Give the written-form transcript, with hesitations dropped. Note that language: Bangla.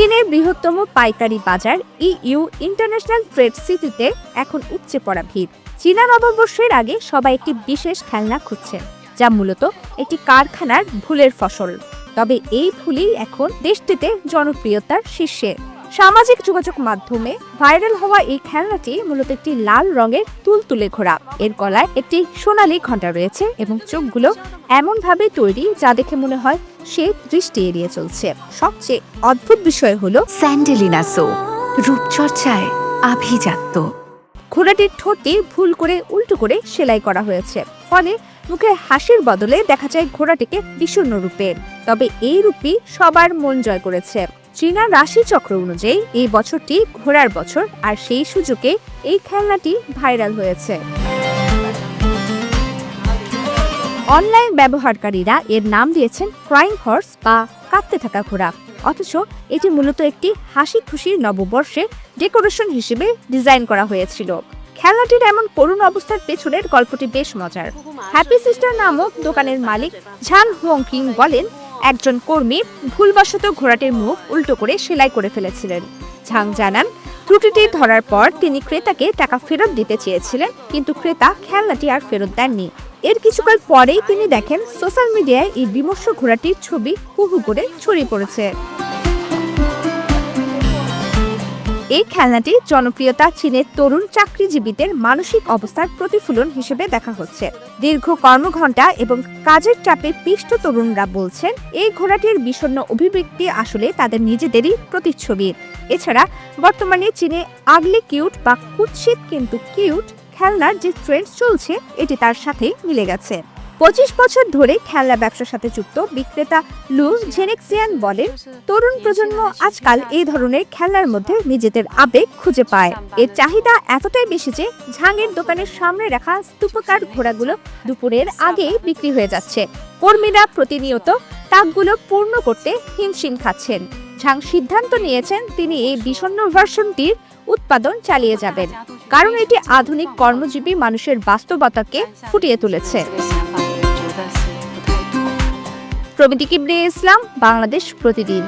চীনের বৃহত্তম পাইকারি বাজার ইইউ ইন্টারন্যাশনাল ট্রেড সিটিতে এখন উপচে পড়া ভিড়। চীনা নববর্ষের আগে সবাই একটি বিশেষ খেলনা খুঁজছেন, যা মূলত একটি কারখানার ভুলের ফসল। তবে এই ভুলই এখন দেশটিতে জনপ্রিয়তার শীর্ষে। সামাজিক যোগাযোগ মাধ্যমে ভাইরাল হওয়া এই খেলনাটি মূলত একটি লাল রঙের তুলতুলে ঘোড়া। এর গলায় একটি সোনালী ঘণ্টা রয়েছে এবং চোখগুলো এমনভাবে তৈরি যা দেখে মনে হয় সে দৃষ্টি এড়িয়ে চলছে। সবচেয়ে অদ্ভুত বিষয় হলো স্যান্ডেলিনা সো, রূপচর্চায় আভিজাত্য। ঘোড়াটির ঠোঁটটি ভুল করে উল্টো করে সেলাই করা হয়েছে, ফলে মুখে হাসির বদলে দেখা যায় ঘোড়াটিকে বিষণ্ণ রূপে। তবে এই রূপই সবার মন জয় করেছে। চীনা রাশি চক্র অনুযায়ী এই বছরটি ঘোড়ার বছর, আর সেই সুযোগে এই খেলনাটি ভাইরাল হয়েছে। অনলাইন ব্যবহারকারীরা এর নাম দিয়েছেন ক্রাইং হর্স বা কাঁদতে থাকা ঘোড়া। অথচ এটি মূলত একটি হাসি খুশির নববর্ষে ডেকোরেশন হিসেবে ডিজাইন করা হয়েছিল। খেলনাটির এমন করুণ অবস্থার পেছনের গল্পটি বেশ মজার। হ্যাপি সিস্টার নামক দোকানের মালিক ঝান হুয়ং কিং বলেন, একজন কর্মী ভুলবশত ঘোড়াটির মুখ উল্টো করে সেলাই করে ফেলেছিলেন। ঝাং জানান, ত্রুটিটি ধরার পর তিনি ক্রেতাকে টাকা ফেরত দিতে চেয়েছিলেন, কিন্তু ক্রেতা খেলনাটি আর ফেরত দেননি। এর কিছুকাল পরেই তিনি দেখেন সোশ্যাল মিডিয়ায় এই বিমর্ষ ঘোড়াটির ছবি হুহু করে ছড়িয়ে পড়েছে। এই খেলনাটি জনপ্রিয়তা চীনের তরুণ চাকরিজীবীদের মানসিক অবস্থার প্রতিফলন হিসেবে দেখা হচ্ছে। দীর্ঘ কর্মঘণ্টা এবং কাজের চাপে পিষ্ট তরুণরা বলছেন, এই ঘোড়াটির বিষণ্ণ অভিব্যক্তি আসলে তাদের নিজেদেরই প্রতিচ্ছবি। এছাড়া বর্তমানে চীনে আগলি কিউট বা কুৎসিত কিন্তু কিউট খেলনার যে ট্রেন্ড চলছে, এটি তার সাথে মিলে গেছে। 25 বছর ধরে খেলনা ব্যবসার সাথে যুক্ত বিক্রেতা লু ঝেনেক্সিয়ান বলেন, তরুণ প্রজন্ম আজকাল এই ধরনের খেলনার মধ্যে নিজেদের আবেগ খুঁজে পায়। এর চাহিদা এতটাই বেশি যে ঝাংয়ের দোকানের সামনে রাখা স্তূপাকার ঘোড়াগুলো দুপুরের আগেই বিক্রি হয়ে যাচ্ছে। কর্মীরা প্রতিনিয়ত তাকগুলো পূর্ণ করতে হিমশিম খাচ্ছেন। ঝাং সিদ্ধান্ত নিয়েছেন তিনি এই বিষণ্ণ ভার্সনটির উৎপাদন চালিয়ে যাবেন, কারণ এটি আধুনিক কর্মজীবী মানুষের বাস্তবতাকে ফুটিয়ে তুলেছে। প্রমিতি কিবনে ইসলাম, বাংলাদেশ প্রতিদিন।